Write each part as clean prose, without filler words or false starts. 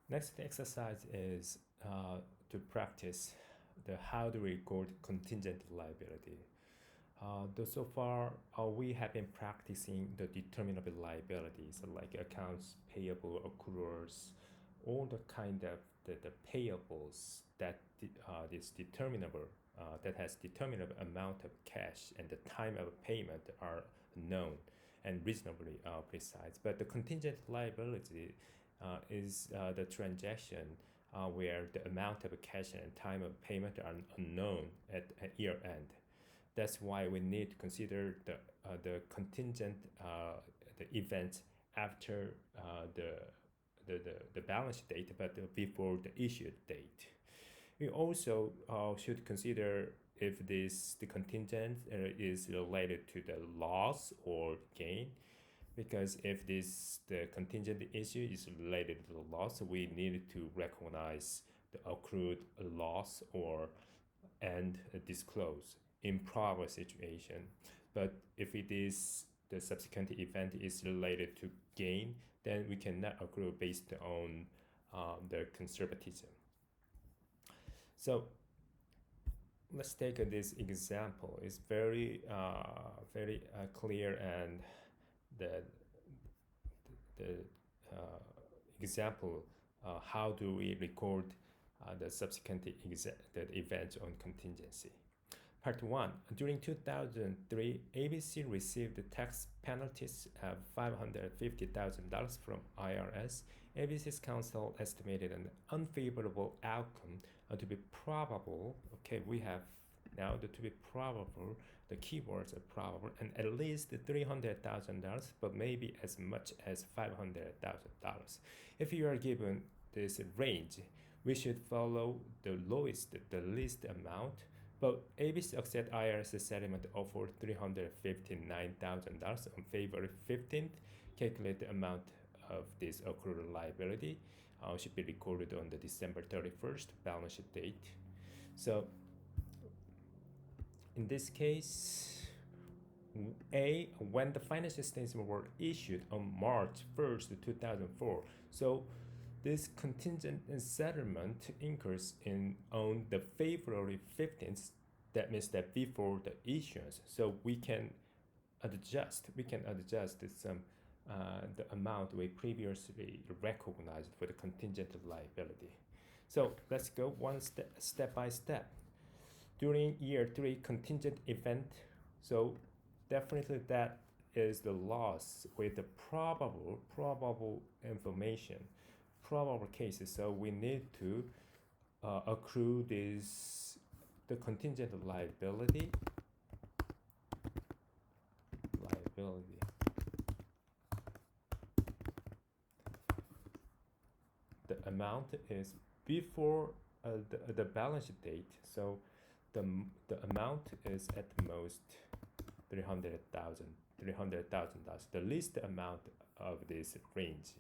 Next exercise is to practice the how to record contingent liability. Though so far, we have been practicing the determinable liabilities like accounts payable, accruals, all the kind of the payables that is determinable, that has determinable amount of cash and the time of payment are known and reasonably precise. But the contingent liability is the transaction where the amount of cash and time of payment are unknown at year end. That's why we need to consider the contingent the events after the balance date, but before the issued date. We also should consider if the contingent is related to the loss or gain, because if the contingent issue is related to the loss, we need to recognize the accrued loss or and disclose improper situation. But if it is the subsequent event is related to gain, then we cannot accrue based on the conservatism. So let's take this example. It's very clear, and the the example how do we record the subsequent the events on contingency. Part 1. During 2003, ABC received tax penalties of $550,000 from IRS. ABC's counsel estimated an unfavorable outcome to be probable. Okay, we have now the to be probable, the keywords are probable, and at least $300,000, but maybe as much as $500,000. If you are given this range, we should follow the lowest, the least amount. But ABC accepted IRS settlement offer $359,000 on February 15th. Calculate the amount of this accrued liability should be recorded on the December 31st balance sheet date. So in this case, A, when the financial statements were issued on March 1st, 2004. So this contingent settlement incurs on the February 15th. That means that before the issuance. So we can adjust some the amount we previously recognized for the contingent liability. So let's go one step by step. During year 3 contingent event, so definitely that is the loss with the probable information, probable cases. So we need to accrue the contingent liability. The amount is before the balance date. So the amount is at most $300,000. The least amount of this range.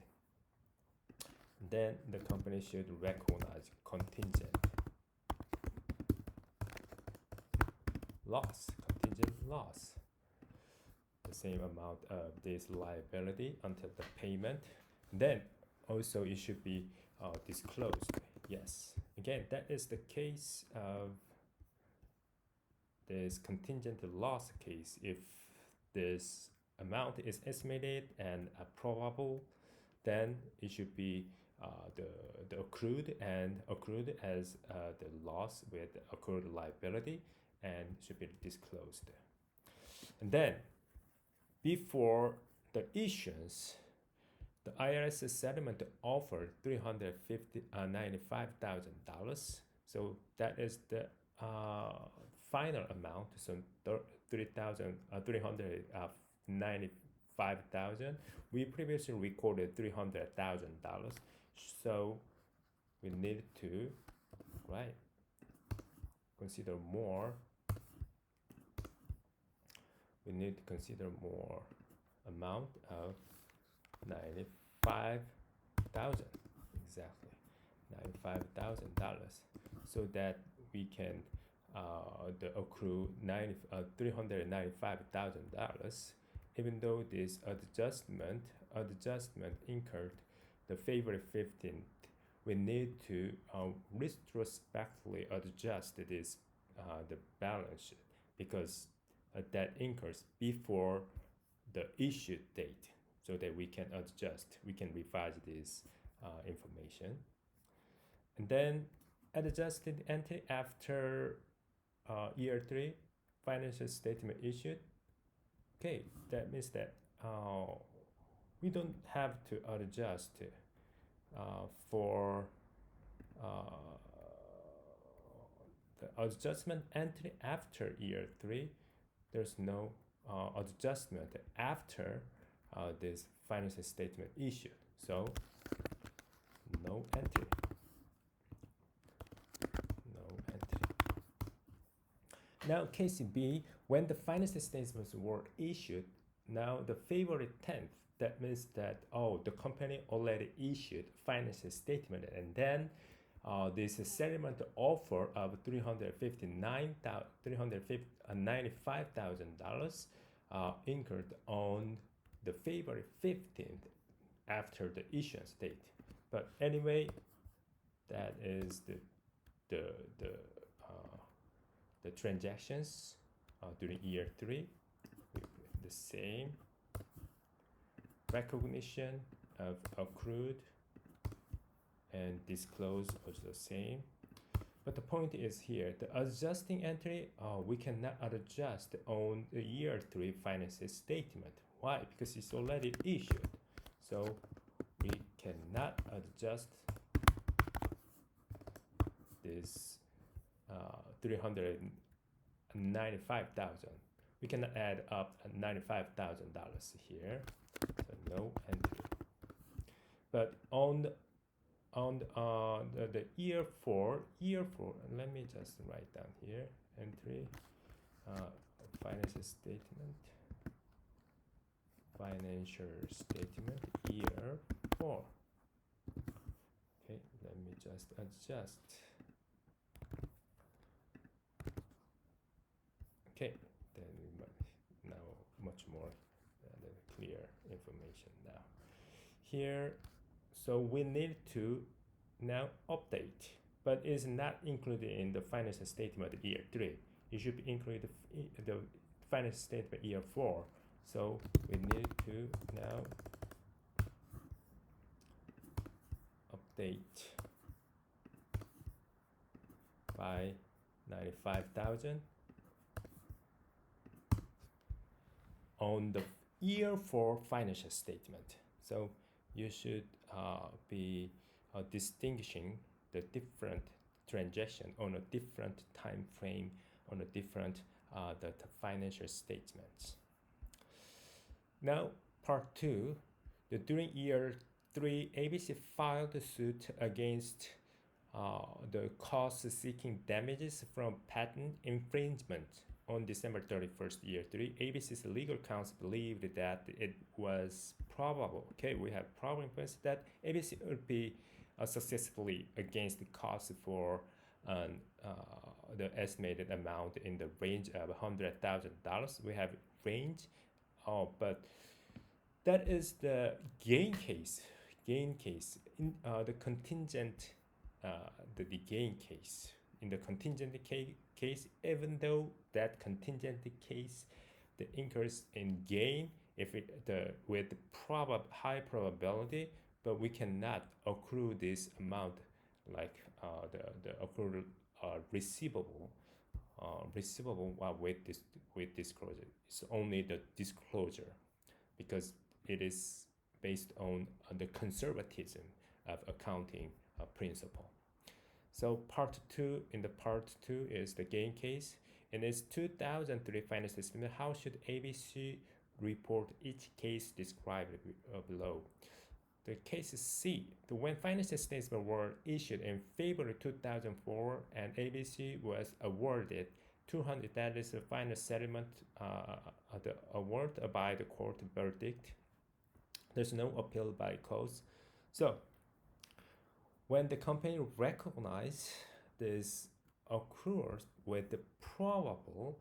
Then the company should recognize contingent loss, the same amount of this liability until the payment. Then also it should be disclosed. Yes, again, that is the case of this contingent loss case. If this amount is estimated and probable, then it should be the accrued as the loss with accrued liability and should be disclosed. And then before the issuance, the IRS settlement offered $395,000. So that is the final amount. So $395,000. We previously recorded $300,000. So we need to consider more. We need to consider more amount of $95,000, exactly $95,000, so that we can accrue $395,000, even though this adjustment incurred the February 15th we need to retrospectively adjust this the balance sheet because that incurs before the issue date, so that we can adjust, we can revise this information. And then adjusted entry after year 3 financial statement issued. Okay, that means that we don't have to adjust for the adjustment entry after year 3. There's no adjustment after this financial statement issued, so no entry. Now case B, when the financial statements were issued, now the February 10th, that means that, oh, the company already issued financial statement, and then this settlement offer of $395,000 incurred on the February 15th after the issuance date. But anyway, that is the transactions during year 3 with the same recognition of accrued and disclose was the same. But the point is here, the adjusting entry, we cannot adjust on the year 3 financial statement. Why? Because it's already issued. So we cannot adjust this 395,000. We cannot add up $95,000 here, so no entry. But on the year 4, let me just write down here, entry, financial statement, year 4. Okay, let me just adjust. Okay, then now much more clear information now. Here, so we need to now update, but it's not included in the financial statement year 3. It should be included the financial statement year 4. So we need to now update by 95,000 on the year 4 financial statement. So you should be distinguishing the different transaction on a different time frame, on a different the financial statements. Now part 2, during year 3, ABC filed a suit against the cost-seeking damages from patent infringement on December 31st, year 3. ABC's legal counsel believed that it was probable, okay, we have probable evidence that ABC would be successfully against the cost for the estimated amount in the range of $100,000. We have range, but that is the gain case. In the contingent, the gain case. In the contingent case, even though that contingent case, the increase in gain, if it with high probability, but we cannot accrue this amount like the accrued receivable with disclosure. It's only the disclosure because it is based on the conservatism of accounting principle. So part 2 is the gain case. In its 2003 financial statement, how should ABC report each case described below? The case is C. When financial statements were issued in February 2004 and ABC was awarded $200, that is the final settlement, the award by the court verdict. There's no appeal by cause. So when the company recognized this accruals with the probable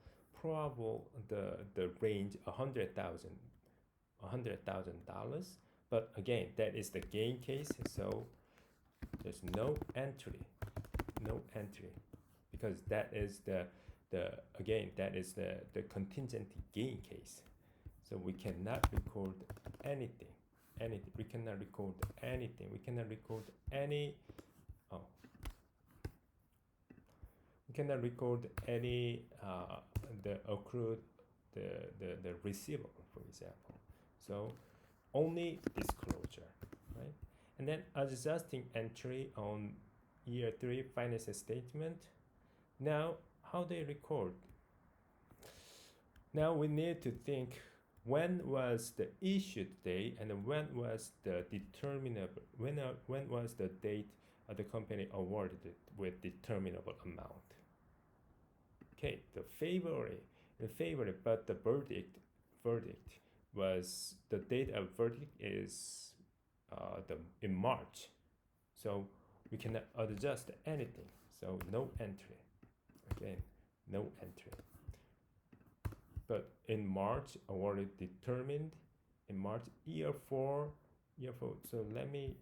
the range $100,000, but again that is the gain case, so there's no entry, because that is the contingent gain case. So we cannot record anything. We cannot record anything. We cannot record any. Oh, we cannot record any the accrued the receivable, for example. So only disclosure, right? And then adjusting entry on year 3 financial statement. Now, how they record? Now we need to think when was the issued date and when was the determinable, when was the date the company awarded it with determinable amount. Okay, the favorite, but the verdict was, the date of verdict is in March, so we cannot adjust anything. So no entry. Again, no entry. But in March, awarded determined in March year 4. So let me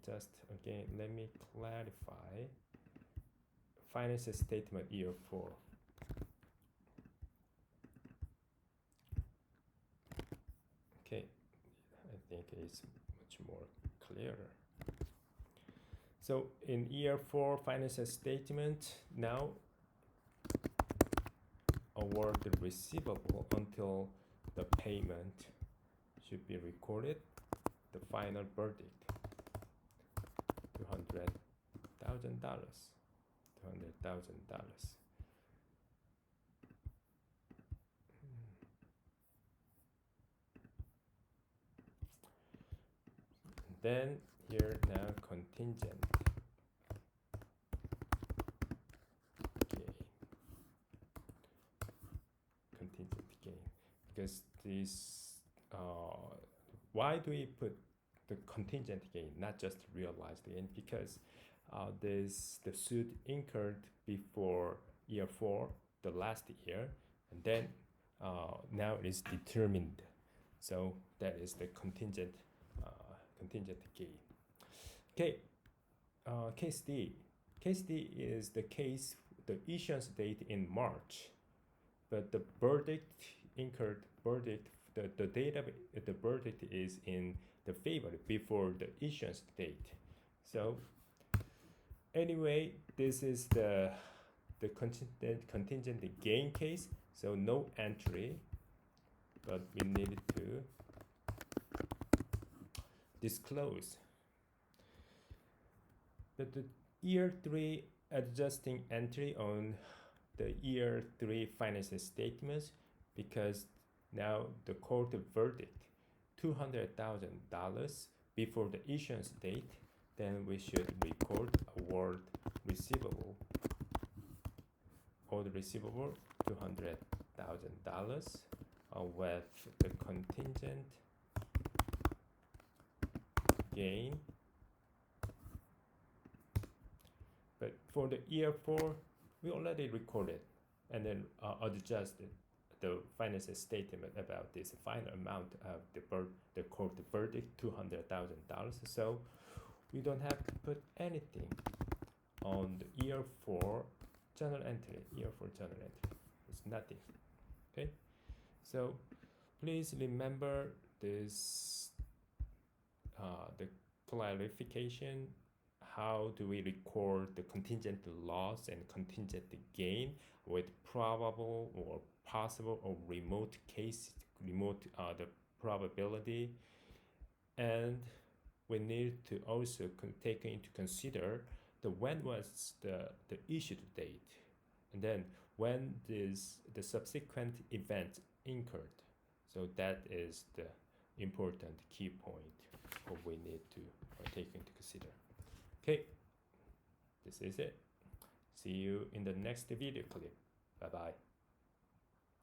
clarify. Financial statement year 4. Okay, I think it's much more clearer. So in year 4 financial statement, now award the receivable until the payment should be recorded. The final verdict, $200,000. Then here now contingent. Because this, why do we put the contingent gain, not just realized gain? Because the suit incurred before year 4, the last year, and then now it is determined. So that is the contingent gain. Okay, case D. Case D is the case, the issuance date in March, but the verdict incurred the date of the verdict is in the favor before the issuance date. So anyway, this is the contingent gain case. So no entry, but we needed to disclose. But the year 3 adjusting entry on the year 3 financial statements, because now the court verdict $200,000 before the issuance date, then we should record award receivable. Award receivable $200,000 with the contingent gain. But for the year 4, we already recorded and then adjusted the financial statement about this final amount of the court verdict, $200,000. So we don't have to put anything on the year 4 journal entry. It's nothing. Okay, so please remember this, the clarification. How do we record the contingent loss and contingent gain with probable or possible or remote case, the probability? And we need to also take into consider the when was the issued date, and then when is the subsequent event incurred. So that is the important key point what we need to take into consider. Okay, this is it. See you in the next video clip. Bye bye.